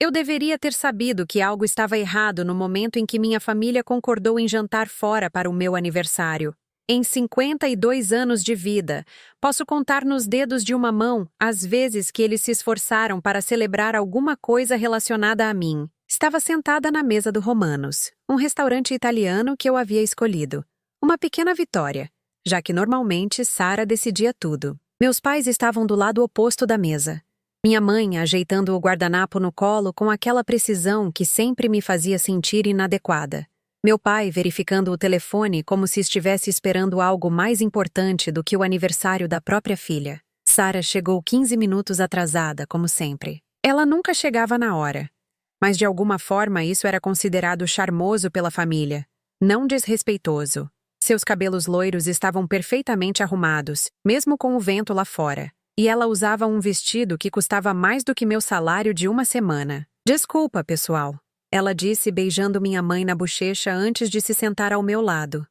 Eu deveria ter sabido que algo estava errado no momento em que minha família concordou em jantar fora para o meu aniversário. Em 52 anos de vida, posso contar nos dedos de uma mão as vezes que eles se esforçaram para celebrar alguma coisa relacionada a mim. Estava sentada na mesa do Romanos, um restaurante italiano que eu havia escolhido. Uma pequena vitória, já que normalmente Sara decidia tudo. Meus pais estavam do lado oposto da mesa. Minha mãe ajeitando o guardanapo no colo com aquela precisão que sempre me fazia sentir inadequada. Meu pai verificando o telefone como se estivesse esperando algo mais importante do que o aniversário da própria filha. Sara chegou 15 minutos atrasada, como sempre. Ela nunca chegava na hora. Mas de alguma forma isso era considerado charmoso pela família, não desrespeitoso. Seus cabelos loiros estavam perfeitamente arrumados, mesmo com o vento lá fora. E ela usava um vestido que custava mais do que meu salário de uma semana. Desculpa, pessoal, ela disse beijando minha mãe na bochecha antes de se sentar ao meu lado.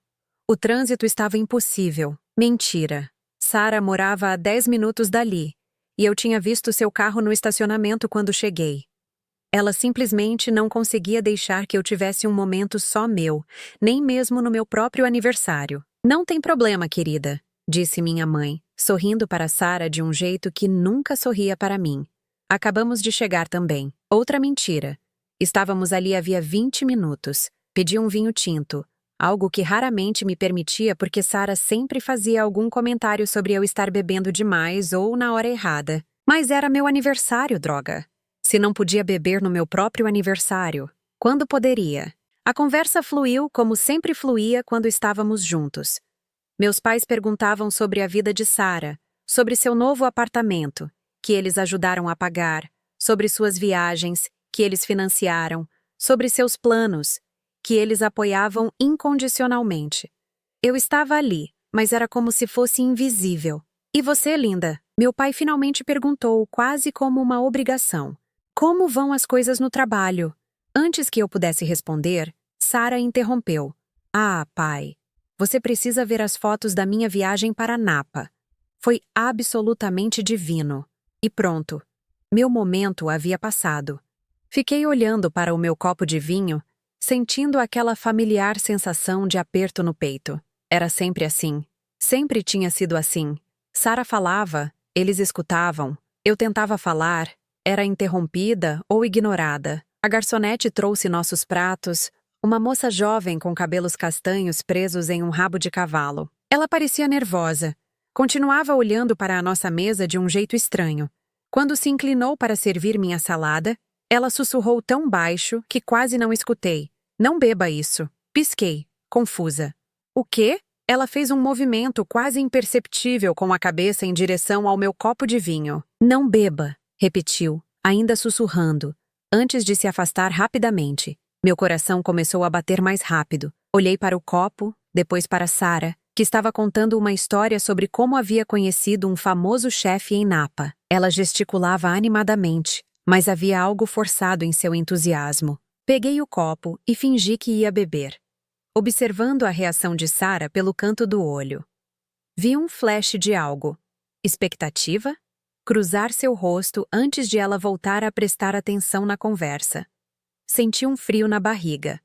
O trânsito estava impossível. Mentira. Sara morava a 10 minutos dali, e eu tinha visto seu carro no estacionamento quando cheguei. Ela simplesmente não conseguia deixar que eu tivesse um momento só meu, nem mesmo no meu próprio aniversário. Não tem problema, querida, disse minha mãe, sorrindo para Sara de um jeito que nunca sorria para mim. Acabamos de chegar também. Outra mentira. Estávamos ali havia 20 minutos. Pedi um vinho tinto, algo que raramente me permitia porque Sara sempre fazia algum comentário sobre eu estar bebendo demais ou na hora errada. Mas era meu aniversário, droga. Se não podia beber no meu próprio aniversário, quando poderia? A conversa fluiu como sempre fluía quando estávamos juntos. Meus pais perguntavam sobre a vida de Sara, sobre seu novo apartamento, que eles ajudaram a pagar, sobre suas viagens, que eles financiaram, sobre seus planos, que eles apoiavam incondicionalmente. Eu estava ali, mas era como se fosse invisível. E você, linda? Meu pai finalmente perguntou, quase como uma obrigação. Como vão as coisas no trabalho? Antes que eu pudesse responder, Sara interrompeu. Ah, pai, você precisa ver as fotos da minha viagem para Napa. Foi absolutamente divino. E pronto. Meu momento havia passado. Fiquei olhando para o meu copo de vinho, sentindo aquela familiar sensação de aperto no peito. Era sempre assim. Sempre tinha sido assim. Sara falava, eles escutavam. Eu tentava falar, era interrompida ou ignorada. A garçonete trouxe nossos pratos, uma moça jovem com cabelos castanhos presos em um rabo de cavalo. Ela parecia nervosa. Continuava olhando para a nossa mesa de um jeito estranho. Quando se inclinou para servir minha salada, ela sussurrou tão baixo que quase não escutei. Não beba isso. Pisquei, confusa. O quê? Ela fez um movimento quase imperceptível com a cabeça em direção ao meu copo de vinho. Não beba, repetiu, ainda sussurrando, antes de se afastar rapidamente. Meu coração começou a bater mais rápido. Olhei para o copo, depois para Sara, que estava contando uma história sobre como havia conhecido um famoso chefe em Napa. Ela gesticulava animadamente, mas havia algo forçado em seu entusiasmo. Peguei o copo e fingi que ia beber, observando a reação de Sara pelo canto do olho. Vi um flash de algo. Expectativa? Cruzar seu rosto antes de ela voltar a prestar atenção na conversa. Senti um frio na barriga.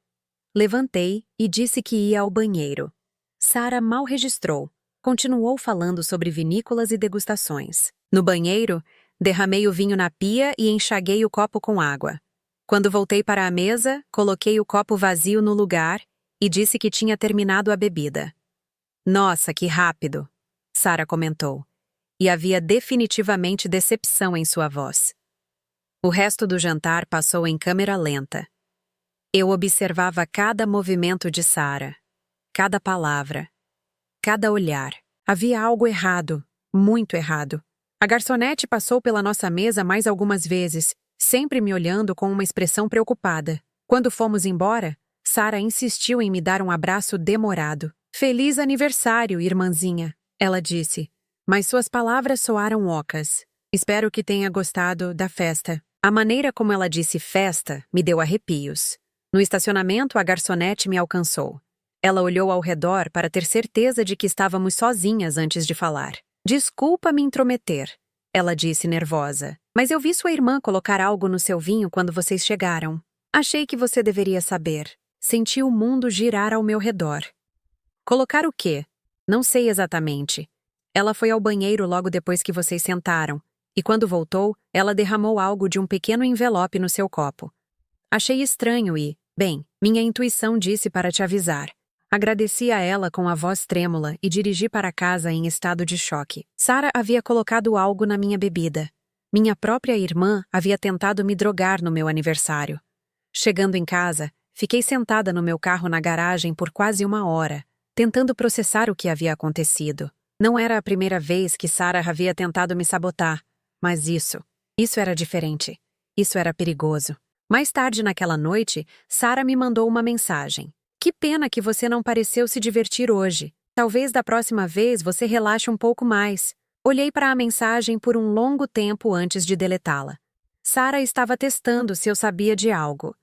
Levantei e disse que ia ao banheiro. Sara mal registrou. Continuou falando sobre vinícolas e degustações. No banheiro, derramei o vinho na pia e enxaguei o copo com água. Quando voltei para a mesa, coloquei o copo vazio no lugar e disse que tinha terminado a bebida. Nossa, que rápido! Sara comentou. E havia definitivamente decepção em sua voz. O resto do jantar passou em câmera lenta. Eu observava cada movimento de Sara, cada palavra, cada olhar. Havia algo errado, muito errado. A garçonete passou pela nossa mesa mais algumas vezes, sempre me olhando com uma expressão preocupada. Quando fomos embora, Sara insistiu em me dar um abraço demorado. Feliz aniversário, irmãzinha, ela disse. Mas suas palavras soaram ocas. Espero que tenha gostado da festa. A maneira como ela disse festa me deu arrepios. No estacionamento, a garçonete me alcançou. Ela olhou ao redor para ter certeza de que estávamos sozinhas antes de falar. Desculpa me intrometer. ela disse nervosa. Mas eu vi sua irmã colocar algo no seu vinho quando vocês chegaram. Achei que você deveria saber. Senti o mundo girar ao meu redor. Colocar o quê? Não sei exatamente. Ela foi ao banheiro logo depois que vocês sentaram, e quando voltou, ela derramou algo de um pequeno envelope no seu copo. Achei estranho e, bem, minha intuição disse para te avisar. Agradeci a ela com a voz trêmula e dirigi para casa em estado de choque. Sarah havia colocado algo na minha bebida. Minha própria irmã havia tentado me drogar no meu aniversário. Chegando em casa, fiquei sentada no meu carro na garagem por quase 1 hora, tentando processar o que havia acontecido. Não era a primeira vez que Sarah havia tentado me sabotar, mas isso era diferente. Isso era perigoso. Mais tarde naquela noite, Sarah me mandou uma mensagem. Que pena que você não pareceu se divertir hoje. Talvez da próxima vez você relaxe um pouco mais. Olhei para a mensagem por um longo tempo antes de deletá-la. Sarah estava testando se eu sabia de algo.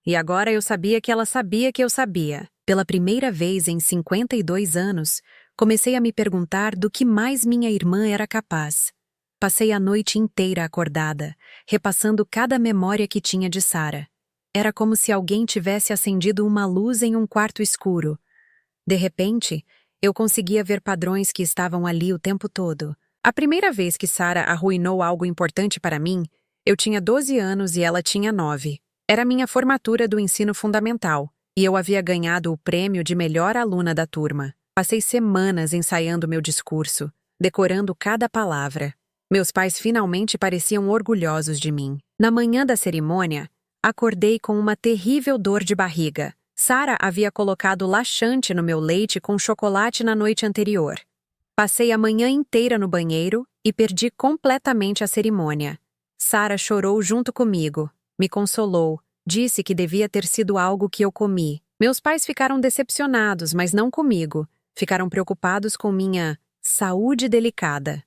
E agora eu sabia que ela sabia que eu sabia. Pela primeira vez em 52 anos, comecei a me perguntar do que mais minha irmã era capaz. Passei a noite inteira acordada, repassando cada memória que tinha de Sarah. Era como se alguém tivesse acendido uma luz em um quarto escuro. De repente, eu conseguia ver padrões que estavam ali o tempo todo. A primeira vez que Sarah arruinou algo importante para mim, eu tinha 12 anos e ela tinha 9. Era minha formatura do ensino fundamental, e eu havia ganhado o prêmio de melhor aluna da turma. Passei semanas ensaiando meu discurso, decorando cada palavra. Meus pais finalmente pareciam orgulhosos de mim. Na manhã da cerimônia, acordei com uma terrível dor de barriga. Sarah havia colocado laxante no meu leite com chocolate na noite anterior. Passei a manhã inteira no banheiro e perdi completamente a cerimônia. Sarah chorou junto comigo, me consolou, disse que devia ter sido algo que eu comi. Meus pais ficaram decepcionados, mas não comigo. Ficaram preocupados com minha saúde delicada.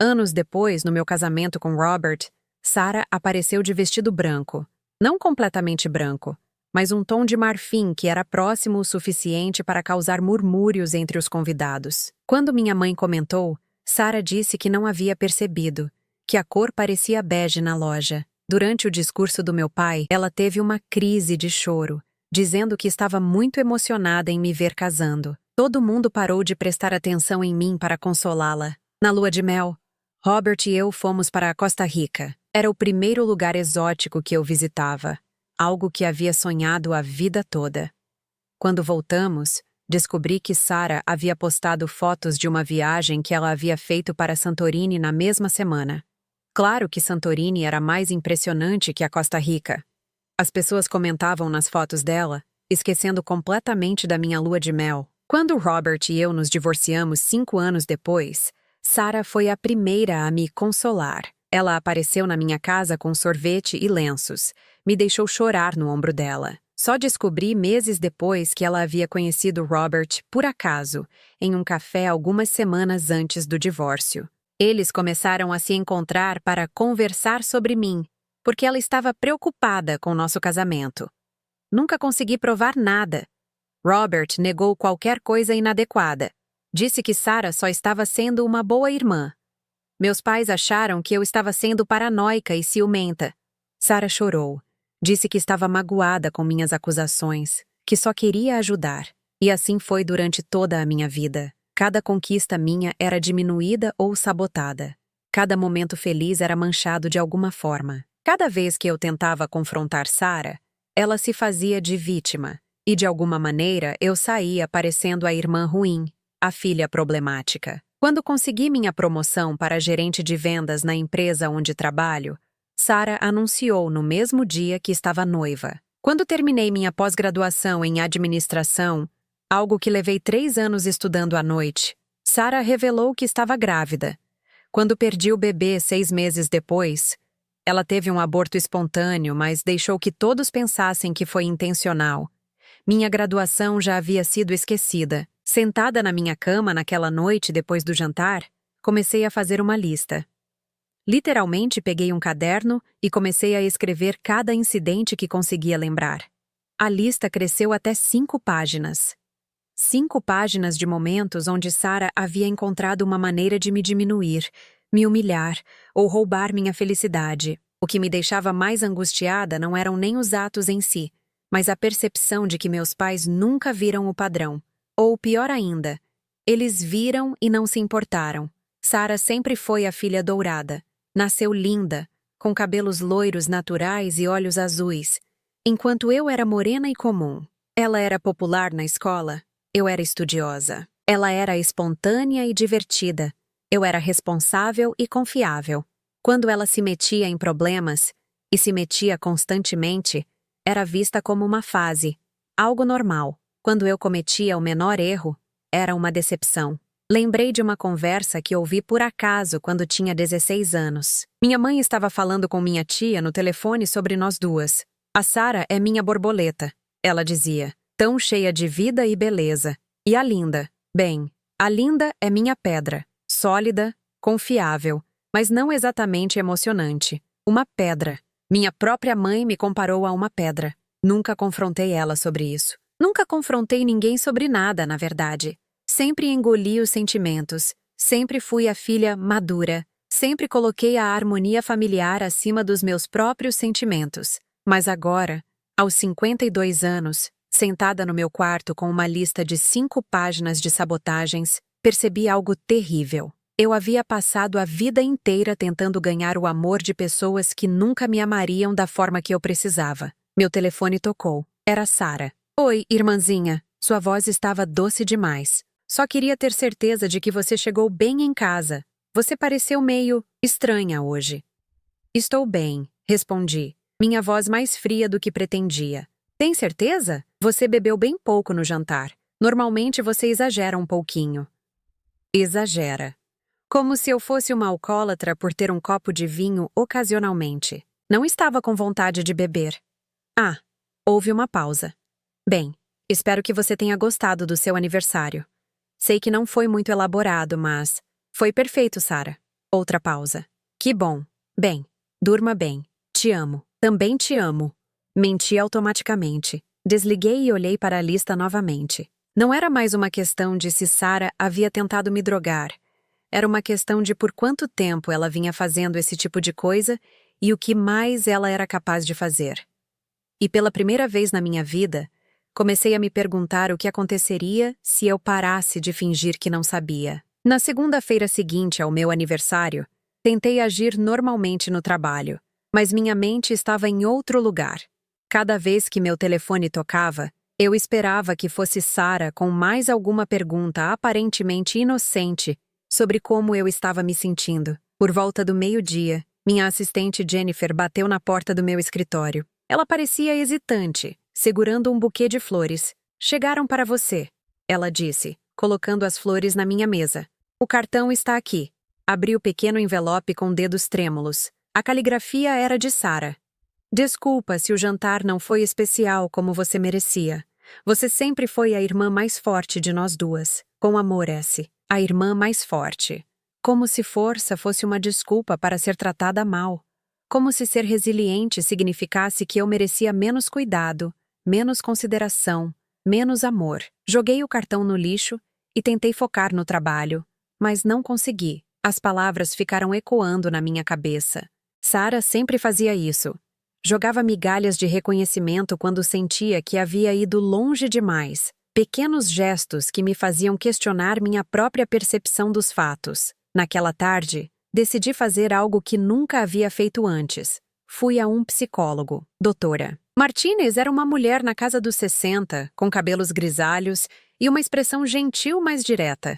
Anos depois, no meu casamento com Robert, Sarah apareceu de vestido branco. Não completamente branco, mas um tom de marfim que era próximo o suficiente para causar murmúrios entre os convidados. Quando minha mãe comentou, Sarah disse que não havia percebido, que a cor parecia bege na loja. Durante o discurso do meu pai, ela teve uma crise de choro, dizendo que estava muito emocionada em me ver casando. Todo mundo parou de prestar atenção em mim para consolá-la. Na lua de mel, Robert e eu fomos para a Costa Rica. Era o primeiro lugar exótico que eu visitava, algo que havia sonhado a vida toda. Quando voltamos, descobri que Sarah havia postado fotos de uma viagem que ela havia feito para Santorini na mesma semana. Claro que Santorini era mais impressionante que a Costa Rica. As pessoas comentavam nas fotos dela, esquecendo completamente da minha lua de mel. Quando Robert e eu nos divorciamos 5 anos depois, Sarah foi a primeira a me consolar. Ela apareceu na minha casa com sorvete e lenços. Me deixou chorar no ombro dela. Só descobri meses depois que ela havia conhecido Robert, por acaso, em um café algumas semanas antes do divórcio. Eles começaram a se encontrar para conversar sobre mim, porque ela estava preocupada com nosso casamento. Nunca consegui provar nada. Robert negou qualquer coisa inadequada. Disse que Sarah só estava sendo uma boa irmã. Meus pais acharam que eu estava sendo paranoica e ciumenta. Sarah chorou. Disse que estava magoada com minhas acusações, que só queria ajudar. E assim foi durante toda a minha vida. Cada conquista minha era diminuída ou sabotada. Cada momento feliz era manchado de alguma forma. Cada vez que eu tentava confrontar Sarah, ela se fazia de vítima. E de alguma maneira eu saía parecendo a irmã ruim, a filha problemática. Quando consegui minha promoção para gerente de vendas na empresa onde trabalho, Sarah anunciou no mesmo dia que estava noiva. Quando terminei minha pós-graduação em administração, algo que levei 3 anos estudando à noite, Sarah revelou que estava grávida. Quando perdi o bebê 6 meses depois, ela teve um aborto espontâneo, mas deixou que todos pensassem que foi intencional. Minha graduação já havia sido esquecida. Sentada na minha cama naquela noite depois do jantar, comecei a fazer uma lista. Literalmente peguei um caderno e comecei a escrever cada incidente que conseguia lembrar. A lista cresceu até 5 páginas. 5 páginas de momentos onde Sarah havia encontrado uma maneira de me diminuir, me humilhar ou roubar minha felicidade. O que me deixava mais angustiada não eram nem os atos em si, mas a percepção de que meus pais nunca viram o padrão. Ou pior ainda, eles viram e não se importaram. Sara sempre foi a filha dourada. Nasceu linda, com cabelos loiros naturais e olhos azuis, enquanto eu era morena e comum. Ela era popular na escola, eu era estudiosa. Ela era espontânea e divertida. Eu era responsável e confiável. Quando ela se metia em problemas, e se metia constantemente, era vista como uma fase, algo normal. Quando eu cometia o menor erro, era uma decepção. Lembrei de uma conversa que ouvi por acaso quando tinha 16 anos. Minha mãe estava falando com minha tia no telefone sobre nós duas. A Sara é minha borboleta, ela dizia, tão cheia de vida e beleza. E a Linda? Bem, a Linda é minha pedra, sólida, confiável, mas não exatamente emocionante. Uma pedra. Minha própria mãe me comparou a uma pedra. Nunca confrontei ela sobre isso. Nunca confrontei ninguém sobre nada, na verdade. Sempre engoli os sentimentos. Sempre fui a filha madura. Sempre coloquei a harmonia familiar acima dos meus próprios sentimentos. Mas agora, aos 52 anos, sentada no meu quarto com uma lista de 5 páginas de sabotagens, percebi algo terrível. Eu havia passado a vida inteira tentando ganhar o amor de pessoas que nunca me amariam da forma que eu precisava. Meu telefone tocou. Era Sara. Oi, irmãzinha. Sua voz estava doce demais. Só queria ter certeza de que você chegou bem em casa. Você pareceu meio estranha hoje. Estou bem, respondi, minha voz mais fria do que pretendia. Tem certeza? Você bebeu bem pouco no jantar. Normalmente você exagera um pouquinho. Exagera. Como se eu fosse uma alcoólatra por ter um copo de vinho ocasionalmente. Não estava com vontade de beber. Ah, houve uma pausa. Bem, espero que você tenha gostado do seu aniversário. Sei que não foi muito elaborado, mas... Foi perfeito, Sara. Outra pausa. Que bom. Bem, durma bem. Te amo. Também te amo. Menti automaticamente. Desliguei e olhei para a lista novamente. Não era mais uma questão de se Sara havia tentado me drogar. Era uma questão de por quanto tempo ela vinha fazendo esse tipo de coisa e o que mais ela era capaz de fazer. E pela primeira vez na minha vida, comecei a me perguntar o que aconteceria se eu parasse de fingir que não sabia. Na segunda-feira seguinte ao meu aniversário, tentei agir normalmente no trabalho, mas minha mente estava em outro lugar. Cada vez que meu telefone tocava, eu esperava que fosse Sara com mais alguma pergunta aparentemente inocente sobre como eu estava me sentindo. Por volta do meio-dia, minha assistente Jennifer bateu na porta do meu escritório. Ela parecia hesitante, segurando um buquê de flores. Chegaram para você, ela disse, colocando as flores na minha mesa. O cartão está aqui. Abri o pequeno envelope com dedos trêmulos. A caligrafia era de Sara. Desculpa se o jantar não foi especial como você merecia. Você sempre foi a irmã mais forte de nós duas. Com amor, S. A irmã mais forte. Como se força fosse uma desculpa para ser tratada mal. Como se ser resiliente significasse que eu merecia menos cuidado, menos consideração, menos amor. Joguei o cartão no lixo e tentei focar no trabalho, mas não consegui. As palavras ficaram ecoando na minha cabeça. Sara sempre fazia isso. Jogava migalhas de reconhecimento quando sentia que havia ido longe demais. Pequenos gestos que me faziam questionar minha própria percepção dos fatos. Naquela tarde, decidi fazer algo que nunca havia feito antes. Fui a um psicólogo, doutora. Martinez era uma mulher na casa dos 60, com cabelos grisalhos e uma expressão gentil mais direta.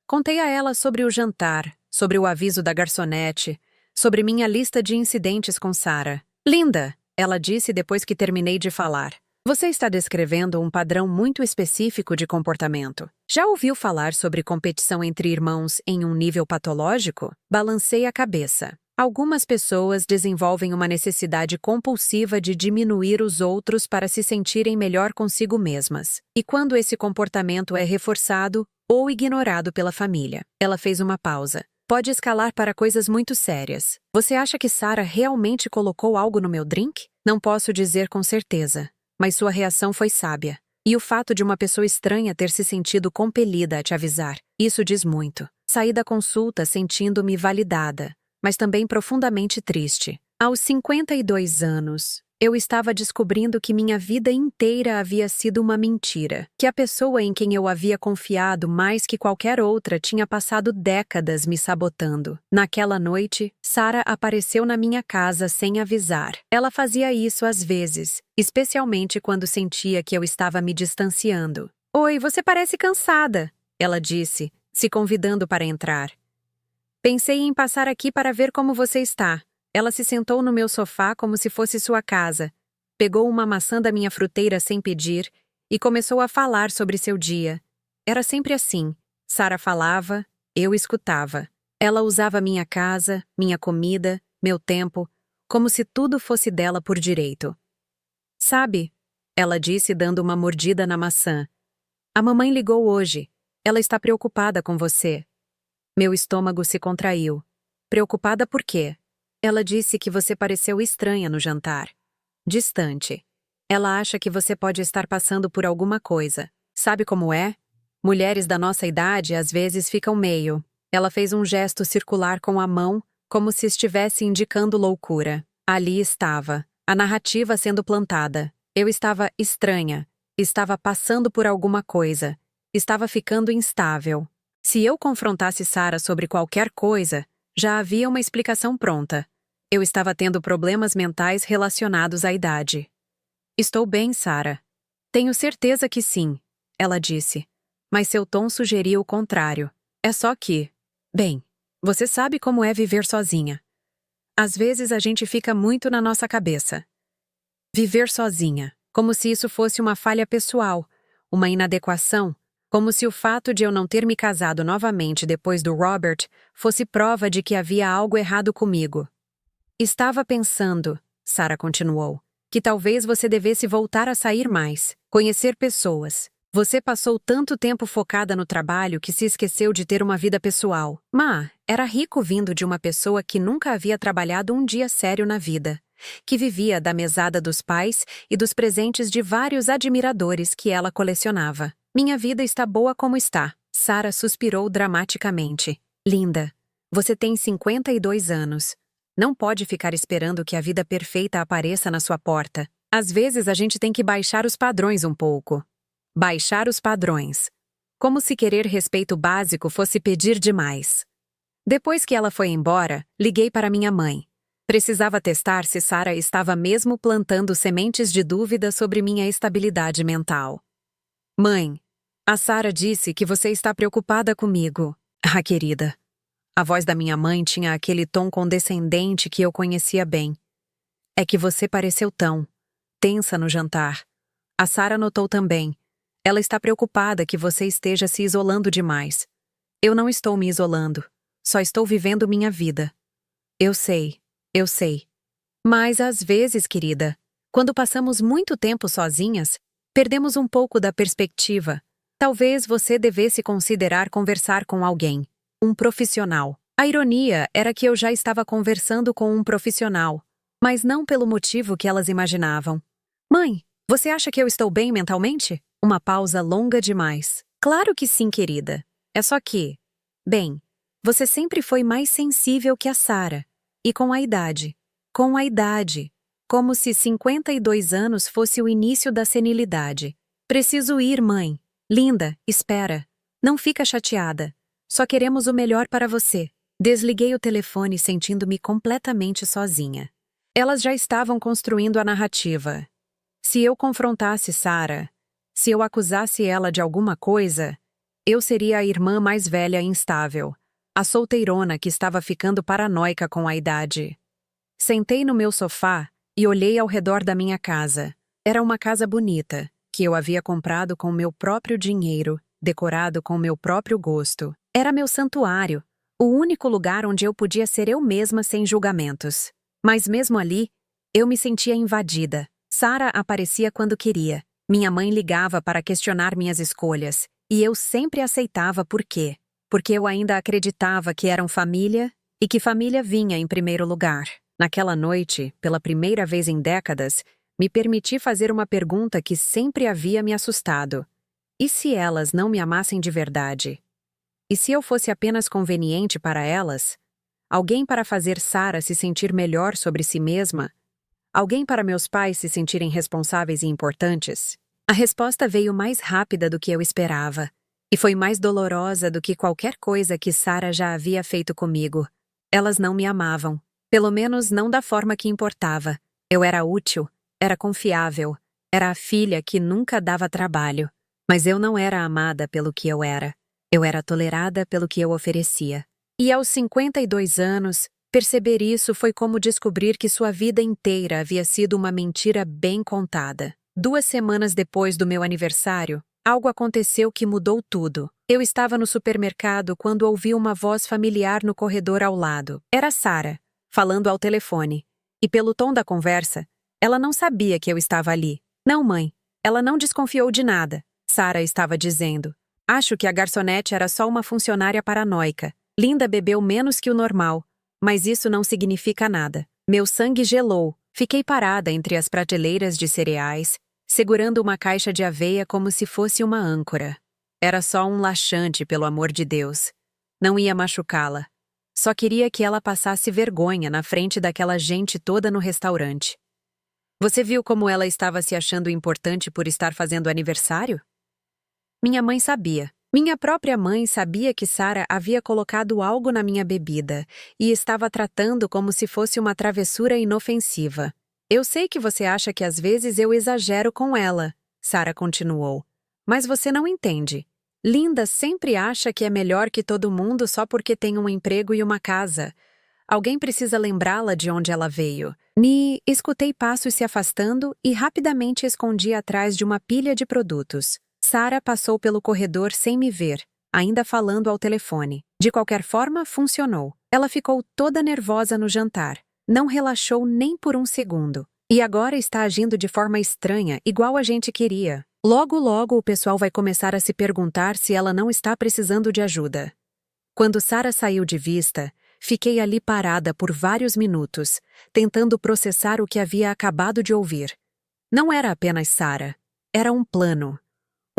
Contei a ela sobre o jantar, sobre o aviso da garçonete, sobre minha lista de incidentes com Sara. Linda, ela disse depois que terminei de falar. Você está descrevendo um padrão muito específico de comportamento. Já ouviu falar sobre competição entre irmãos em um nível patológico? Balancei a cabeça. Algumas pessoas desenvolvem uma necessidade compulsiva de diminuir os outros para se sentirem melhor consigo mesmas. E quando esse comportamento é reforçado ou ignorado pela família. Ela fez uma pausa. Pode escalar para coisas muito sérias. Você acha que Sara realmente colocou algo no meu drink? Não posso dizer com certeza, mas sua reação foi sábia. E o fato de uma pessoa estranha ter se sentido compelida a te avisar. Isso diz muito. Saí da consulta sentindo-me validada, mas também profundamente triste. Aos 52 anos, eu estava descobrindo que minha vida inteira havia sido uma mentira, que a pessoa em quem eu havia confiado mais que qualquer outra tinha passado décadas me sabotando. Naquela noite, Sarah apareceu na minha casa sem avisar. Ela fazia isso às vezes, especialmente quando sentia que eu estava me distanciando. "Oi, você parece cansada", ela disse, se convidando para entrar. "Pensei em passar aqui para ver como você está." Ela se sentou no meu sofá como se fosse sua casa, pegou uma maçã da minha fruteira sem pedir e começou a falar sobre seu dia. Era sempre assim. Sarah falava, eu escutava. Ela usava minha casa, minha comida, meu tempo, como se tudo fosse dela por direito. "Sabe?", ela disse dando uma mordida na maçã. "A mamãe ligou hoje. Ela está preocupada com você." Meu estômago se contraiu. "Preocupada por quê?" "Ela disse que você pareceu estranha no jantar. Distante. Ela acha que você pode estar passando por alguma coisa. Sabe como é? Mulheres da nossa idade às vezes ficam meio." Ela fez um gesto circular com a mão, como se estivesse indicando loucura. Ali estava, a narrativa sendo plantada. Eu estava estranha. Estava passando por alguma coisa. Estava ficando instável. Se eu confrontasse Sarah sobre qualquer coisa, já havia uma explicação pronta. Eu estava tendo problemas mentais relacionados à idade. "Estou bem, Sarah." "Tenho certeza que sim", ela disse. Mas seu tom sugeria o contrário. "É só que... Bem, você sabe como é viver sozinha. Às vezes a gente fica muito na nossa cabeça." Viver sozinha, como se isso fosse uma falha pessoal, uma inadequação, como se o fato de eu não ter me casado novamente depois do Robert fosse prova de que havia algo errado comigo. "Estava pensando", Sarah continuou, "que talvez você devesse voltar a sair mais, conhecer pessoas. Você passou tanto tempo focada no trabalho que se esqueceu de ter uma vida pessoal." Era rico vindo de uma pessoa que nunca havia trabalhado um dia sério na vida, que vivia da mesada dos pais e dos presentes de vários admiradores que ela colecionava. "Minha vida está boa como está." Sarah suspirou dramaticamente. "Linda, você tem 52 anos. Não pode ficar esperando que a vida perfeita apareça na sua porta. Às vezes a gente tem que baixar os padrões um pouco." Baixar os padrões. Como se querer respeito básico fosse pedir demais. Depois que ela foi embora, liguei para minha mãe. Precisava testar se Sarah estava mesmo plantando sementes de dúvida sobre minha estabilidade mental. "Mãe, a Sarah disse que você está preocupada comigo." "Ah, querida." A voz da minha mãe tinha aquele tom condescendente que eu conhecia bem. "É que você pareceu tão tensa no jantar." A Sarah notou também. "Ela está preocupada que você esteja se isolando demais." "Eu não estou me isolando. Só estou vivendo minha vida." Eu sei. Mas às vezes, querida, quando passamos muito tempo sozinhas, perdemos um pouco da perspectiva. Talvez você devesse considerar conversar com alguém. Um profissional. A ironia era que eu já estava conversando com um profissional, mas não pelo motivo que elas imaginavam. "Mãe, você acha que eu estou bem mentalmente?" Uma pausa longa demais. "Claro que sim, querida. É só que... Bem, você sempre foi mais sensível que a Sarah. E com a idade. Como se 52 anos fosse o início da senilidade. Preciso ir, mãe. Linda, espera. Não fica chateada. Só queremos o melhor para você." Desliguei o telefone sentindo-me completamente sozinha. Elas já estavam construindo a narrativa. Se eu confrontasse Sarah, se eu acusasse ela de alguma coisa, eu seria a irmã mais velha e instável, a solteirona que estava ficando paranoica com a idade. Sentei no meu sofá e olhei ao redor da minha casa. Era uma casa bonita, que eu havia comprado com meu próprio dinheiro, decorado com meu próprio gosto. Era meu santuário, o único lugar onde eu podia ser eu mesma sem julgamentos. Mas mesmo ali, eu me sentia invadida. Sarah aparecia quando queria. Minha mãe ligava para questionar minhas escolhas, e eu sempre aceitava por quê. Porque eu ainda acreditava que eram família e que família vinha em primeiro lugar. Naquela noite, pela primeira vez em décadas, me permiti fazer uma pergunta que sempre havia me assustado. E se elas não me amassem de verdade? E se eu fosse apenas conveniente para elas? Alguém para fazer Sarah se sentir melhor sobre si mesma? Alguém para meus pais se sentirem responsáveis e importantes? A resposta veio mais rápida do que eu esperava. E foi mais dolorosa do que qualquer coisa que Sarah já havia feito comigo. Elas não me amavam. Pelo menos não da forma que importava. Eu era útil, era confiável, era a filha que nunca dava trabalho. Mas eu não era amada pelo que eu era. Eu era tolerada pelo que eu oferecia. E aos 52 anos, perceber isso foi como descobrir que sua vida inteira havia sido uma mentira bem contada. 2 semanas depois do meu aniversário, algo aconteceu que mudou tudo. Eu estava no supermercado quando ouvi uma voz familiar no corredor ao lado. Era Sarah, falando ao telefone. E pelo tom da conversa, ela não sabia que eu estava ali. Não, mãe. Ela não desconfiou de nada. Sarah estava dizendo. Acho que a garçonete era só uma funcionária paranoica. Linda bebeu menos que o normal. Mas isso não significa nada. Meu sangue gelou. Fiquei parada entre as prateleiras de cereais, segurando uma caixa de aveia como se fosse uma âncora. Era só um laxante, pelo amor de Deus. Não ia machucá-la. Só queria que ela passasse vergonha na frente daquela gente toda no restaurante. Você viu como ela estava se achando importante por estar fazendo aniversário? Minha mãe sabia. Minha própria mãe sabia que Sarah havia colocado algo na minha bebida e estava tratando como se fosse uma travessura inofensiva. Eu sei que você acha que às vezes eu exagero com ela, Sarah continuou. Mas você não entende. Linda sempre acha que é melhor que todo mundo só porque tem um emprego e uma casa. Alguém precisa lembrá-la de onde ela veio. Escutei passos se afastando e rapidamente escondi atrás de uma pilha de produtos. Sarah passou pelo corredor sem me ver, ainda falando ao telefone. De qualquer forma, funcionou. Ela ficou toda nervosa no jantar. Não relaxou nem por um segundo. E agora está agindo de forma estranha, igual a gente queria. Logo, logo o pessoal vai começar a se perguntar se ela não está precisando de ajuda. Quando Sarah saiu de vista, fiquei ali parada por vários minutos, tentando processar o que havia acabado de ouvir. Não era apenas Sarah. Era um plano.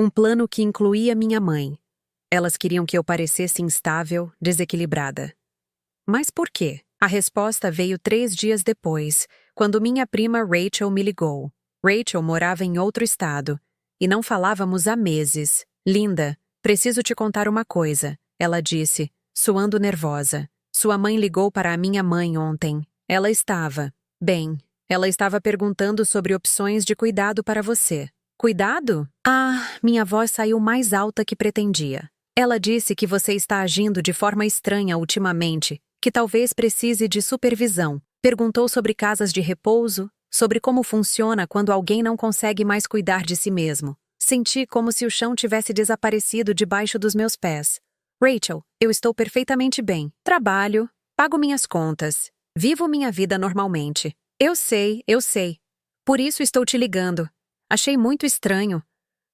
Um plano que incluía minha mãe. Elas queriam que eu parecesse instável, desequilibrada. Mas por quê? A resposta veio 3 dias depois, quando minha prima Rachel me ligou. Rachel morava em outro estado, e não falávamos há meses. Linda, preciso te contar uma coisa, ela disse, suando nervosa. Sua mãe ligou para a minha mãe ontem. Ela estava perguntando sobre opções de cuidado para você. Cuidado? Minha voz saiu mais alta que pretendia. Ela disse que você está agindo de forma estranha ultimamente, que talvez precise de supervisão. Perguntou sobre casas de repouso, sobre como funciona quando alguém não consegue mais cuidar de si mesmo. Senti como se o chão tivesse desaparecido debaixo dos meus pés. Rachel, eu estou perfeitamente bem. Trabalho, pago minhas contas, vivo minha vida normalmente. Eu sei. Por isso estou te ligando. Achei muito estranho.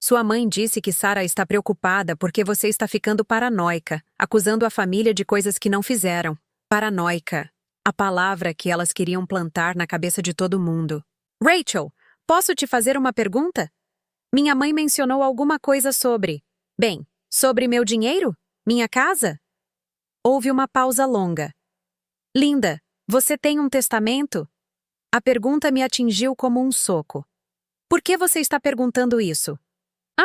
Sua mãe disse que Sarah está preocupada porque você está ficando paranoica, acusando a família de coisas que não fizeram. Paranoica. A palavra que elas queriam plantar na cabeça de todo mundo. Rachel, posso te fazer uma pergunta? Minha mãe mencionou alguma coisa sobre meu dinheiro? Minha casa? Houve uma pausa longa. Linda, você tem um testamento? A pergunta me atingiu como um soco. Por que você está perguntando isso?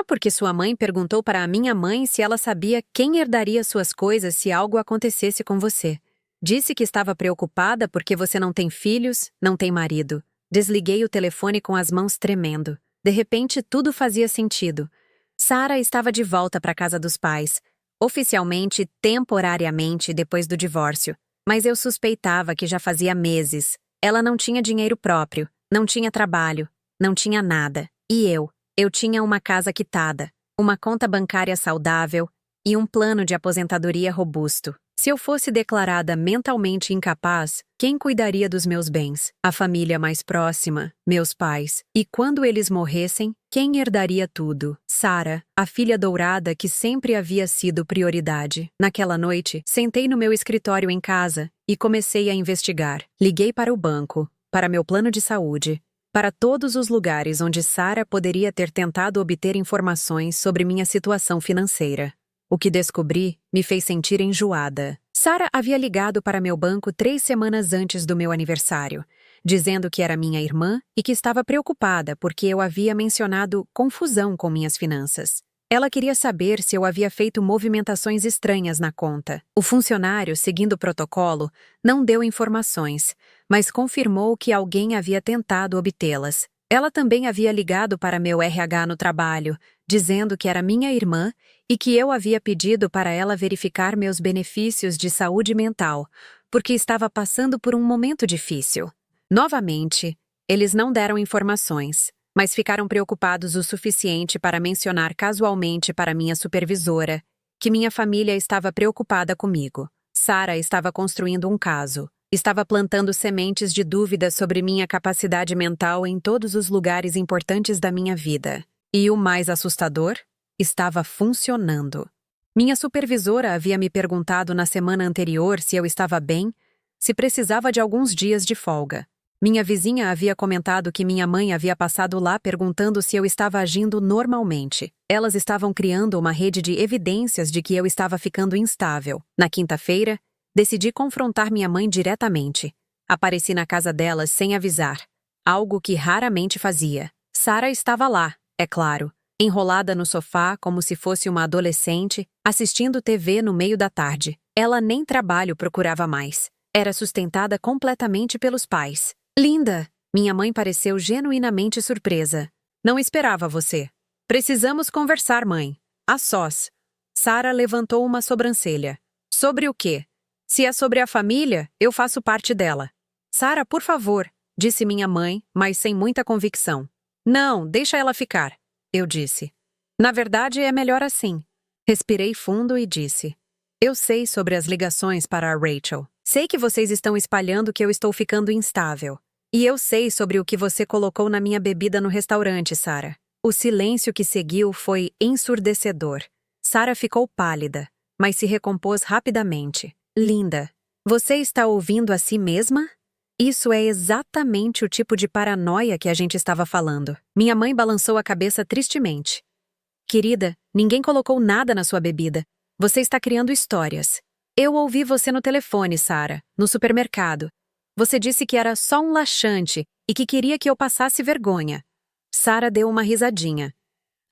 Porque sua mãe perguntou para a minha mãe se ela sabia quem herdaria suas coisas se algo acontecesse com você. Disse que estava preocupada porque você não tem filhos, não tem marido. Desliguei o telefone com as mãos tremendo. De repente, tudo fazia sentido. Sarah estava de volta para a casa dos pais. Oficialmente, temporariamente, depois do divórcio. Mas eu suspeitava que já fazia meses. Ela não tinha dinheiro próprio, não tinha trabalho. Não tinha nada. E eu tinha uma casa quitada, uma conta bancária saudável e um plano de aposentadoria robusto. Se eu fosse declarada mentalmente incapaz, quem cuidaria dos meus bens? A família mais próxima, meus pais. E quando eles morressem, quem herdaria tudo? Sarah, a filha dourada que sempre havia sido prioridade. Naquela noite, sentei no meu escritório em casa e comecei a investigar. Liguei para o banco, para meu plano de saúde, para todos os lugares onde Sarah poderia ter tentado obter informações sobre minha situação financeira. O que descobri me fez sentir enjoada. Sarah havia ligado para meu banco 3 semanas antes do meu aniversário, dizendo que era minha irmã e que estava preocupada porque eu havia mencionado confusão com minhas finanças. Ela queria saber se eu havia feito movimentações estranhas na conta. O funcionário, seguindo o protocolo, não deu informações, mas confirmou que alguém havia tentado obtê-las. Ela também havia ligado para meu RH no trabalho, dizendo que era minha irmã e que eu havia pedido para ela verificar meus benefícios de saúde mental, porque estava passando por um momento difícil. Novamente, eles não deram informações, mas ficaram preocupados o suficiente para mencionar casualmente para minha supervisora que minha família estava preocupada comigo. Sarah estava construindo um caso. Estava plantando sementes de dúvidas sobre minha capacidade mental em todos os lugares importantes da minha vida. E o mais assustador? Estava funcionando. Minha supervisora havia me perguntado na semana anterior se eu estava bem, se precisava de alguns dias de folga. Minha vizinha havia comentado que minha mãe havia passado lá perguntando se eu estava agindo normalmente. Elas estavam criando uma rede de evidências de que eu estava ficando instável. Na quinta-feira, decidi confrontar minha mãe diretamente. Apareci na casa delas sem avisar, algo que raramente fazia. Sarah estava lá, é claro, enrolada no sofá como se fosse uma adolescente, assistindo TV no meio da tarde. Ela nem trabalho procurava mais. Era sustentada completamente pelos pais. Linda! Minha mãe pareceu genuinamente surpresa. Não esperava você. Precisamos conversar, mãe. A sós. Sarah levantou uma sobrancelha. Sobre o quê? Se é sobre a família, eu faço parte dela. Sarah, por favor, disse minha mãe, mas sem muita convicção. Não, deixa ela ficar, eu disse. Na verdade, é melhor assim. Respirei fundo e disse. Eu sei sobre as ligações para a Rachel. Sei que vocês estão espalhando que eu estou ficando instável. E eu sei sobre o que você colocou na minha bebida no restaurante, Sarah. O silêncio que seguiu foi ensurdecedor. Sarah ficou pálida, mas se recompôs rapidamente. Linda, você está ouvindo a si mesma? Isso é exatamente o tipo de paranoia que a gente estava falando. Minha mãe balançou a cabeça tristemente. Querida, ninguém colocou nada na sua bebida. Você está criando histórias. Eu ouvi você no telefone, Sarah, no supermercado. Você disse que era só um laxante e que queria que eu passasse vergonha. Sarah deu uma risadinha.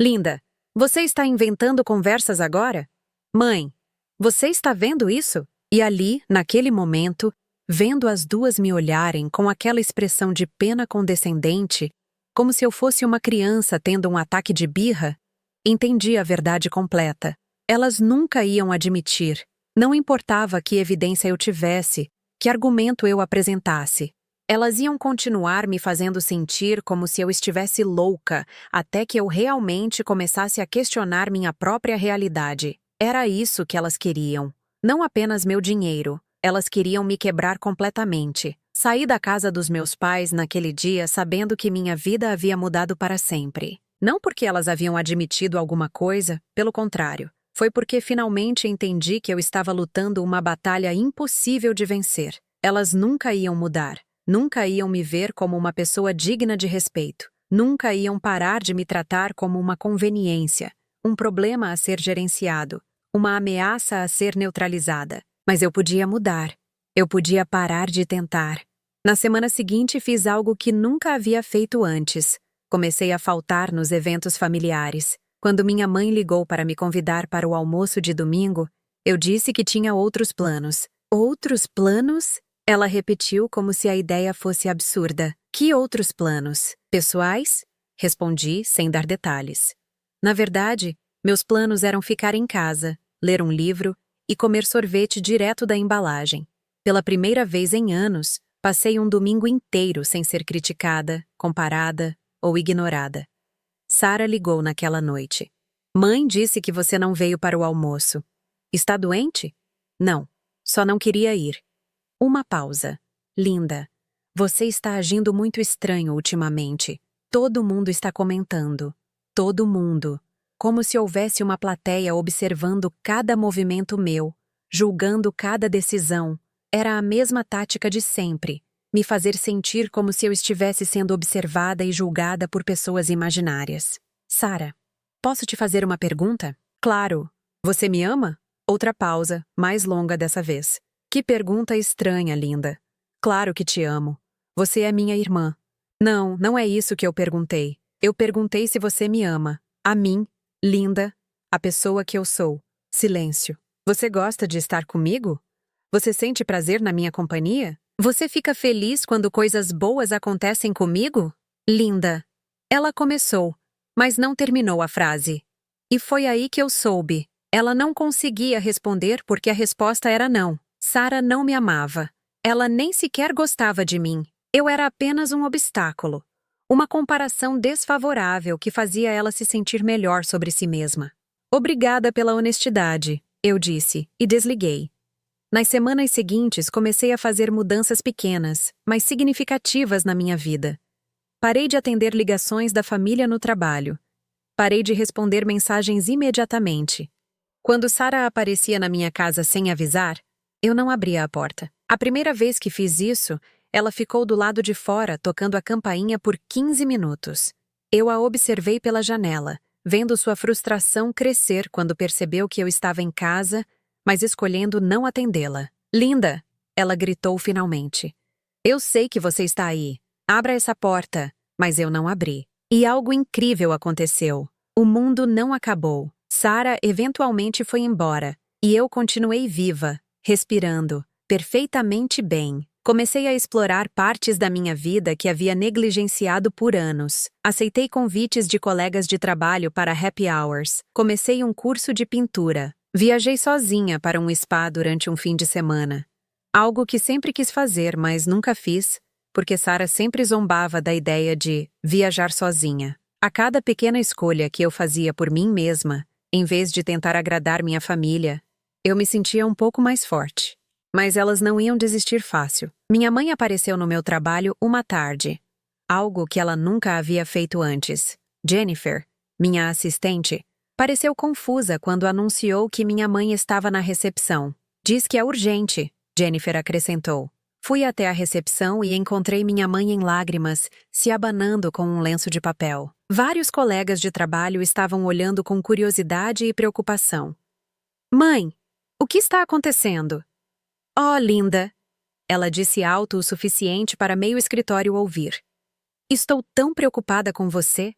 Linda, você está inventando conversas agora? Mãe, você está vendo isso? E ali, naquele momento, vendo as duas me olharem com aquela expressão de pena condescendente, como se eu fosse uma criança tendo um ataque de birra, entendi a verdade completa. Elas nunca iam admitir. Não importava que evidência eu tivesse, que argumento eu apresentasse. Elas iam continuar me fazendo sentir como se eu estivesse louca, até que eu realmente começasse a questionar minha própria realidade. Era isso que elas queriam. Não apenas meu dinheiro, elas queriam me quebrar completamente. Saí da casa dos meus pais naquele dia sabendo que minha vida havia mudado para sempre. Não porque elas haviam admitido alguma coisa, pelo contrário. Foi porque finalmente entendi que eu estava lutando uma batalha impossível de vencer. Elas nunca iam mudar, nunca iam me ver como uma pessoa digna de respeito, nunca iam parar de me tratar como uma conveniência, um problema a ser gerenciado, uma ameaça a ser neutralizada. Mas eu podia mudar. Eu podia parar de tentar. Na semana seguinte fiz algo que nunca havia feito antes. Comecei a faltar nos eventos familiares. Quando minha mãe ligou para me convidar para o almoço de domingo, eu disse que tinha outros planos. Outros planos? Ela repetiu como se a ideia fosse absurda. Que outros planos? Pessoais? Respondi sem dar detalhes. Na verdade, meus planos eram ficar em casa, ler um livro e comer sorvete direto da embalagem. Pela primeira vez em anos, passei um domingo inteiro sem ser criticada, comparada ou ignorada. Sarah ligou naquela noite. Mãe disse que você não veio para o almoço. Está doente? Não, só não queria ir. Uma pausa. Linda, você está agindo muito estranho ultimamente. Todo mundo está comentando. Todo mundo. Como se houvesse uma plateia observando cada movimento meu, julgando cada decisão. Era a mesma tática de sempre. Me fazer sentir como se eu estivesse sendo observada e julgada por pessoas imaginárias. Sarah, posso te fazer uma pergunta? Claro. Você me ama? Outra pausa, mais longa dessa vez. Que pergunta estranha, linda. Claro que te amo. Você é minha irmã. Não, não é isso que eu perguntei. Eu perguntei se você me ama. A mim, linda, a pessoa que eu sou. Silêncio. Você gosta de estar comigo? Você sente prazer na minha companhia? Você fica feliz quando coisas boas acontecem comigo? Linda. Ela começou, mas não terminou a frase. E foi aí que eu soube. Ela não conseguia responder porque a resposta era não. Sara não me amava. Ela nem sequer gostava de mim. Eu era apenas um obstáculo. Uma comparação desfavorável que fazia ela se sentir melhor sobre si mesma. Obrigada pela honestidade, eu disse, e desliguei. Nas semanas seguintes, comecei a fazer mudanças pequenas, mas significativas na minha vida. Parei de atender ligações da família no trabalho. Parei de responder mensagens imediatamente. Quando Sara aparecia na minha casa sem avisar, eu não abria a porta. A primeira vez que fiz isso, ela ficou do lado de fora, tocando a campainha por 15 minutos. Eu a observei pela janela, vendo sua frustração crescer quando percebeu que eu estava em casa, mas escolhendo não atendê-la. Linda! Ela gritou finalmente. Eu sei que você está aí. Abra essa porta. Mas eu não abri. E algo incrível aconteceu. O mundo não acabou. Sara eventualmente foi embora. E eu continuei viva, respirando, perfeitamente bem. Comecei a explorar partes da minha vida que havia negligenciado por anos. Aceitei convites de colegas de trabalho para happy hours. Comecei um curso de pintura. Viajei sozinha para um spa durante um fim de semana. Algo que sempre quis fazer, mas nunca fiz, porque Sara sempre zombava da ideia de viajar sozinha. A cada pequena escolha que eu fazia por mim mesma, em vez de tentar agradar minha família, eu me sentia um pouco mais forte. Mas elas não iam desistir fácil. Minha mãe apareceu no meu trabalho uma tarde. Algo que ela nunca havia feito antes. Jennifer, minha assistente, pareceu confusa quando anunciou que minha mãe estava na recepção. Diz que é urgente, Jennifer acrescentou. Fui até a recepção e encontrei minha mãe em lágrimas, se abanando com um lenço de papel. Vários colegas de trabalho estavam olhando com curiosidade e preocupação. Mãe, o que está acontecendo? Oh, linda! Ela disse alto o suficiente para meio escritório ouvir. Estou tão preocupada com você.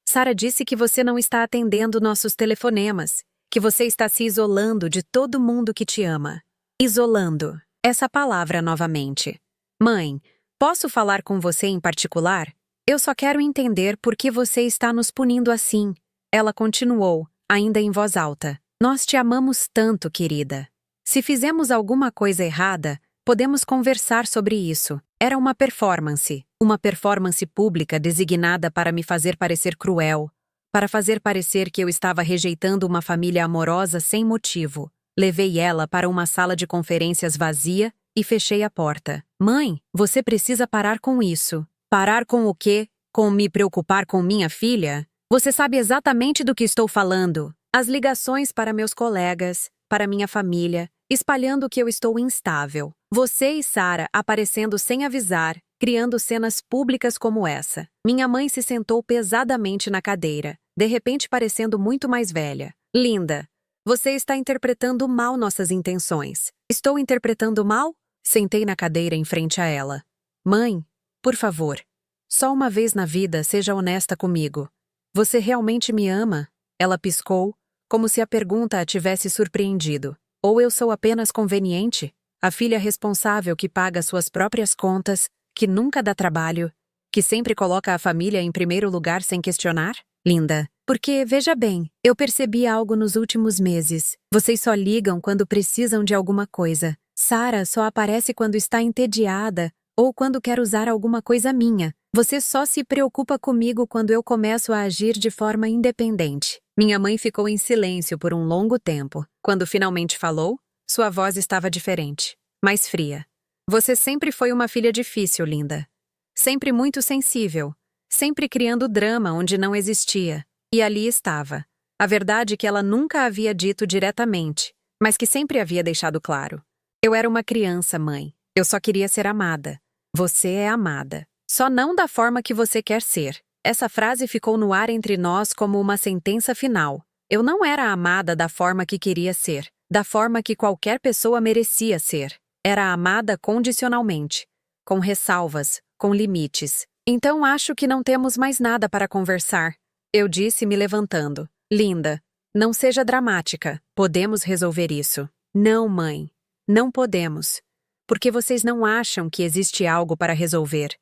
Sara disse que você não está atendendo nossos telefonemas, que você está se isolando de todo mundo que te ama. Isolando. Essa palavra novamente. Mãe, posso falar com você em particular? Eu só quero entender por que você está nos punindo assim. Ela continuou, ainda em voz alta. Nós te amamos tanto, querida. Se fizemos alguma coisa errada, podemos conversar sobre isso. Era uma performance pública designada para me fazer parecer cruel, para fazer parecer que eu estava rejeitando uma família amorosa sem motivo. Levei ela para uma sala de conferências vazia e fechei a porta. Mãe, você precisa parar com isso. Parar com o quê? Com me preocupar com minha filha? Você sabe exatamente do que estou falando. As ligações para meus colegas, para minha família, espalhando que eu estou instável. Você e Sara aparecendo sem avisar, criando cenas públicas como essa. Minha mãe se sentou pesadamente na cadeira, de repente parecendo muito mais velha. Linda, você está interpretando mal nossas intenções. Estou interpretando mal? Sentei na cadeira em frente a ela. Mãe, por favor, só uma vez na vida seja honesta comigo. Você realmente me ama? Ela piscou, como se a pergunta a tivesse surpreendido. Ou eu sou apenas conveniente? A filha responsável que paga suas próprias contas, que nunca dá trabalho, que sempre coloca a família em primeiro lugar sem questionar? Linda, porque, veja bem, eu percebi algo nos últimos meses. Vocês só ligam quando precisam de alguma coisa. Sara só aparece quando está entediada ou quando quer usar alguma coisa minha. Você só se preocupa comigo quando eu começo a agir de forma independente. Minha mãe ficou em silêncio por um longo tempo. Quando finalmente falou, sua voz estava diferente, mais fria. Você sempre foi uma filha difícil, linda. Sempre muito sensível. Sempre criando drama onde não existia. E ali estava. A verdade que ela nunca havia dito diretamente, mas que sempre havia deixado claro. Eu era uma criança, mãe. Eu só queria ser amada. Você é amada. Só não da forma que você quer ser. Essa frase ficou no ar entre nós como uma sentença final. Eu não era amada da forma que queria ser, da forma que qualquer pessoa merecia ser. Era amada condicionalmente, com ressalvas, com limites. Então acho que não temos mais nada para conversar. Eu disse, me levantando. Linda, não seja dramática. Podemos resolver isso. Não, mãe. Não podemos. Porque vocês não acham que existe algo para resolver.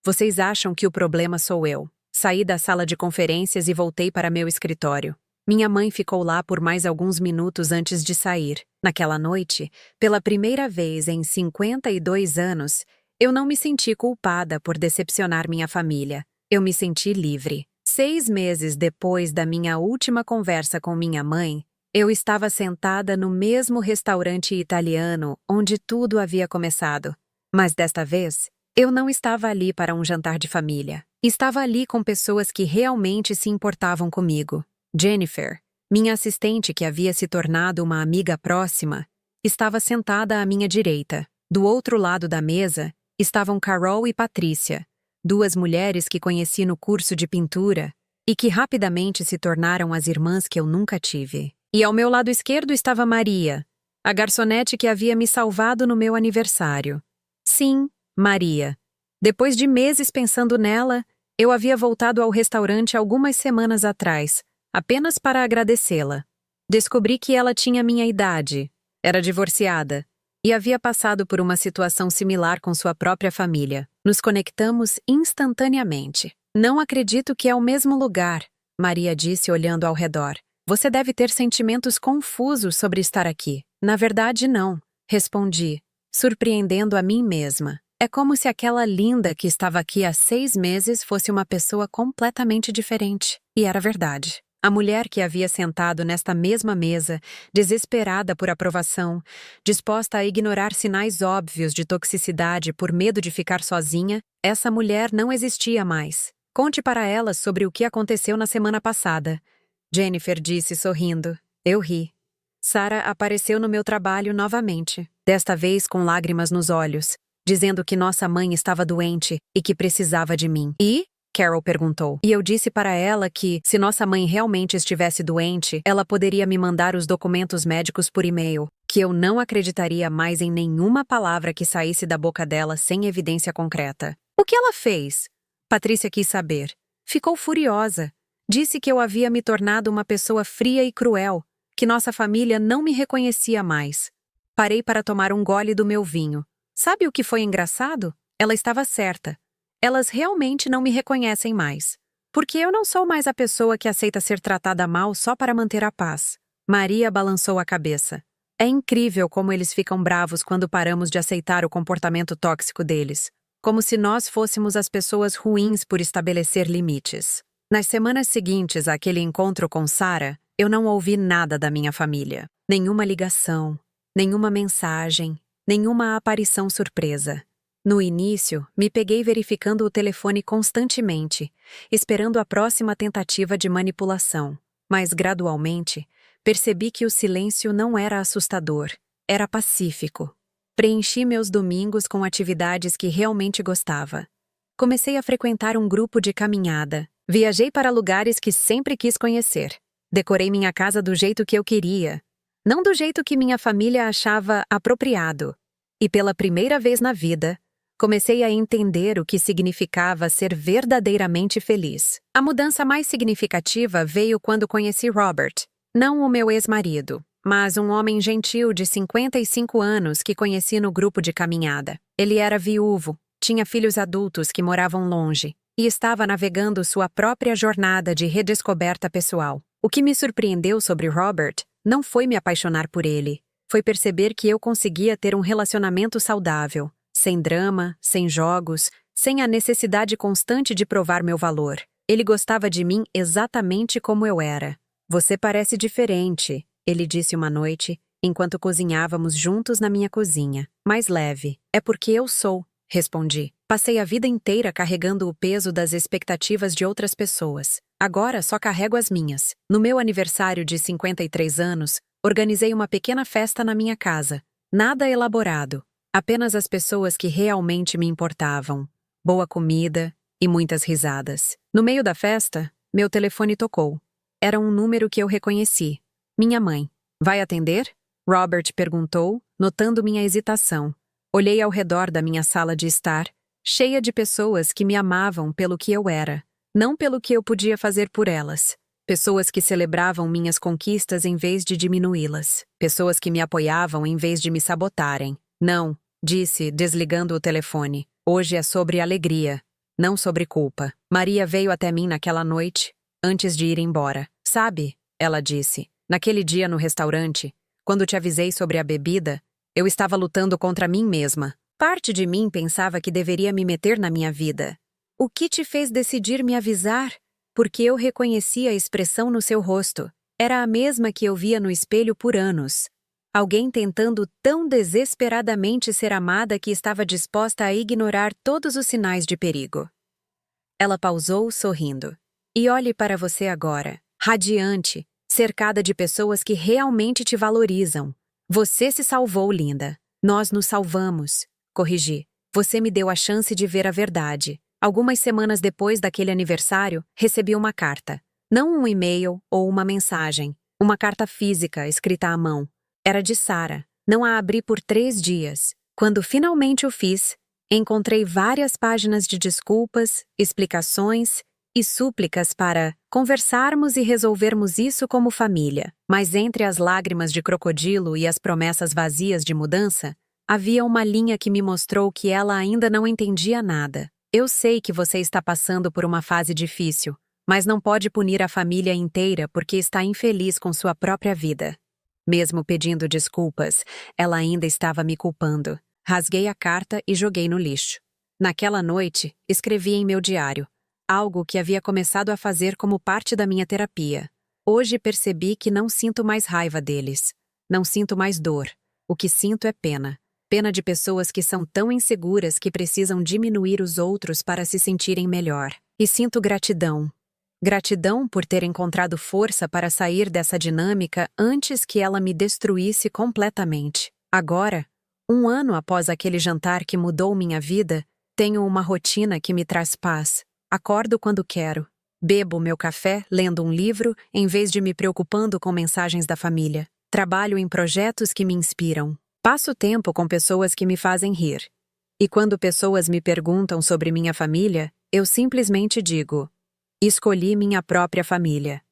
Vocês acham que o problema sou eu. Saí da sala de conferências e voltei para meu escritório. Minha mãe ficou lá por mais alguns minutos antes de sair. Naquela noite, pela primeira vez em 52 anos, eu não me senti culpada por decepcionar minha família. Eu me senti livre. 6 meses depois da minha última conversa com minha mãe, eu estava sentada no mesmo restaurante italiano onde tudo havia começado. Mas desta vez, eu não estava ali para um jantar de família. Estava ali com pessoas que realmente se importavam comigo. Jennifer, minha assistente que havia se tornado uma amiga próxima, estava sentada à minha direita. Do outro lado da mesa, estavam Carol e Patrícia, 2 mulheres que conheci no curso de pintura e que rapidamente se tornaram as irmãs que eu nunca tive. E ao meu lado esquerdo estava Maria, a garçonete que havia me salvado no meu aniversário. Sim, Maria. Depois de meses pensando nela, eu havia voltado ao restaurante algumas semanas atrás, apenas para agradecê-la. Descobri que ela tinha minha idade, era divorciada e havia passado por uma situação similar com sua própria família. Nos conectamos instantaneamente. Não acredito que é o mesmo lugar, Maria disse olhando ao redor. Você deve ter sentimentos confusos sobre estar aqui. Na verdade, não, respondi, surpreendendo a mim mesma. É como se aquela linda que estava aqui há 6 meses fosse uma pessoa completamente diferente. E era verdade. A mulher que havia sentado nesta mesma mesa, desesperada por aprovação, disposta a ignorar sinais óbvios de toxicidade por medo de ficar sozinha, essa mulher não existia mais. Conte para ela sobre o que aconteceu na semana passada. Jennifer disse sorrindo. Eu ri. Sarah apareceu no meu trabalho novamente, desta vez com lágrimas nos olhos, dizendo que nossa mãe estava doente e que precisava de mim. E? Carol perguntou. E eu disse para ela que, se nossa mãe realmente estivesse doente, ela poderia me mandar os documentos médicos por e-mail, que eu não acreditaria mais em nenhuma palavra que saísse da boca dela sem evidência concreta. O que ela fez? Patrícia quis saber. Ficou furiosa. Disse que eu havia me tornado uma pessoa fria e cruel, que nossa família não me reconhecia mais. Parei para tomar um gole do meu vinho. Sabe o que foi engraçado? Ela estava certa. Elas realmente não me reconhecem mais. Porque eu não sou mais a pessoa que aceita ser tratada mal só para manter a paz. Maria balançou a cabeça. É incrível como eles ficam bravos quando paramos de aceitar o comportamento tóxico deles. Como se nós fôssemos as pessoas ruins por estabelecer limites. Nas semanas seguintes àquele encontro com Sarah, eu não ouvi nada da minha família. Nenhuma ligação, nenhuma mensagem, nenhuma aparição surpresa. No início, me peguei verificando o telefone constantemente, esperando a próxima tentativa de manipulação. Mas, gradualmente, percebi que o silêncio não era assustador, era pacífico. Preenchi meus domingos com atividades que realmente gostava. Comecei a frequentar um grupo de caminhada. Viajei para lugares que sempre quis conhecer. Decorei minha casa do jeito que eu queria, não do jeito que minha família achava apropriado. E pela primeira vez na vida, comecei a entender o que significava ser verdadeiramente feliz. A mudança mais significativa veio quando conheci Robert, não o meu ex-marido, mas um homem gentil de 55 anos que conheci no grupo de caminhada. Ele era viúvo, tinha filhos adultos que moravam longe e estava navegando sua própria jornada de redescoberta pessoal. O que me surpreendeu sobre Robert não foi me apaixonar por ele, foi perceber que eu conseguia ter um relacionamento saudável, sem drama, sem jogos, sem a necessidade constante de provar meu valor. Ele gostava de mim exatamente como eu era. Você parece diferente, ele disse uma noite, enquanto cozinhávamos juntos na minha cozinha. Mais leve. É porque eu sou, respondi. Passei a vida inteira carregando o peso das expectativas de outras pessoas. Agora só carrego as minhas. No meu aniversário de 53 anos, organizei uma pequena festa na minha casa. Nada elaborado. Apenas as pessoas que realmente me importavam. Boa comida e muitas risadas. No meio da festa, meu telefone tocou. Era um número que eu reconheci. Minha mãe. Vai atender? Robert perguntou, notando minha hesitação. Olhei ao redor da minha sala de estar, cheia de pessoas que me amavam pelo que eu era, não pelo que eu podia fazer por elas. Pessoas que celebravam minhas conquistas em vez de diminuí-las. Pessoas que me apoiavam em vez de me sabotarem. Não, disse, desligando o telefone. Hoje é sobre alegria, não sobre culpa. Maria veio até mim naquela noite, antes de ir embora. Sabe, ela disse, naquele dia no restaurante, quando te avisei sobre a bebida, eu estava lutando contra mim mesma. Parte de mim pensava que deveria me meter na minha vida. O que te fez decidir me avisar? Porque eu reconheci a expressão no seu rosto. Era a mesma que eu via no espelho por anos. Alguém tentando tão desesperadamente ser amada que estava disposta a ignorar todos os sinais de perigo. Ela pausou, sorrindo. E olhe para você agora, radiante, cercada de pessoas que realmente te valorizam. Você se salvou, linda. Nós nos salvamos. Corrigi. Você me deu a chance de ver a verdade. Algumas semanas depois daquele aniversário, recebi uma carta. Não um e-mail ou uma mensagem. Uma carta física, escrita à mão. Era de Sarah. Não a abri por 3 dias. Quando finalmente o fiz, encontrei várias páginas de desculpas, explicações e súplicas para conversarmos e resolvermos isso como família. Mas entre as lágrimas de crocodilo e as promessas vazias de mudança, havia uma linha que me mostrou que ela ainda não entendia nada. Eu sei que você está passando por uma fase difícil, mas não pode punir a família inteira porque está infeliz com sua própria vida. Mesmo pedindo desculpas, ela ainda estava me culpando. Rasguei a carta e joguei no lixo. Naquela noite, escrevi em meu diário, algo que havia começado a fazer como parte da minha terapia. Hoje percebi que não sinto mais raiva deles. Não sinto mais dor. O que sinto é pena. Pena de pessoas que são tão inseguras que precisam diminuir os outros para se sentirem melhor. E sinto gratidão. Gratidão por ter encontrado força para sair dessa dinâmica antes que ela me destruísse completamente. Agora, 1 ano após aquele jantar que mudou minha vida, tenho uma rotina que me traz paz. Acordo quando quero. Bebo meu café lendo um livro em vez de me preocupando com mensagens da família. Trabalho em projetos que me inspiram. Passo tempo com pessoas que me fazem rir. E quando pessoas me perguntam sobre minha família, eu simplesmente digo: escolhi minha própria família.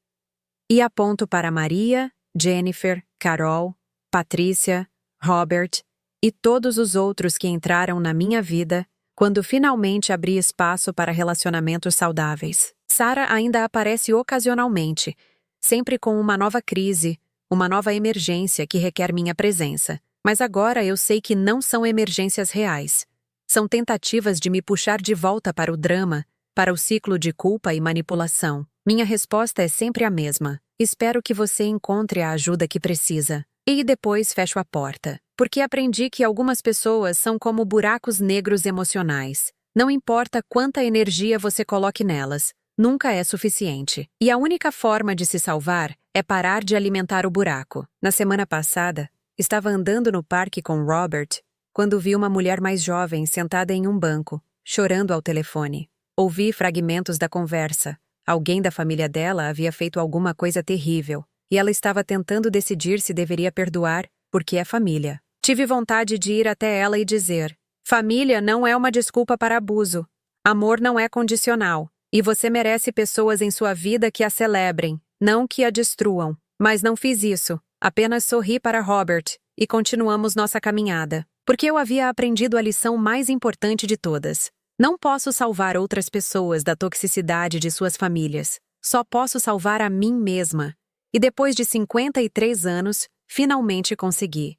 E aponto para Maria, Jennifer, Carol, Patrícia, Robert e todos os outros que entraram na minha vida quando finalmente abri espaço para relacionamentos saudáveis. Sarah ainda aparece ocasionalmente, sempre com uma nova crise, uma nova emergência que requer minha presença. Mas agora eu sei que não são emergências reais. São tentativas de me puxar de volta para o drama, para o ciclo de culpa e manipulação. Minha resposta é sempre a mesma. Espero que você encontre a ajuda que precisa. E depois fecho a porta. Porque aprendi que algumas pessoas são como buracos negros emocionais. Não importa quanta energia você coloque nelas, nunca é suficiente. E a única forma de se salvar é parar de alimentar o buraco. Na semana passada, estava andando no parque com Robert quando vi uma mulher mais jovem sentada em um banco, chorando ao telefone. Ouvi fragmentos da conversa. Alguém da família dela havia feito alguma coisa terrível, e ela estava tentando decidir se deveria perdoar, porque é família. Tive vontade de ir até ela e dizer: família não é uma desculpa para abuso. Amor não é condicional, e você merece pessoas em sua vida que a celebrem, não que a destruam. Mas não fiz isso. Apenas sorri para Robert e continuamos nossa caminhada, porque eu havia aprendido a lição mais importante de todas. Não posso salvar outras pessoas da toxicidade de suas famílias. Só posso salvar a mim mesma. E depois de 53 anos, finalmente consegui.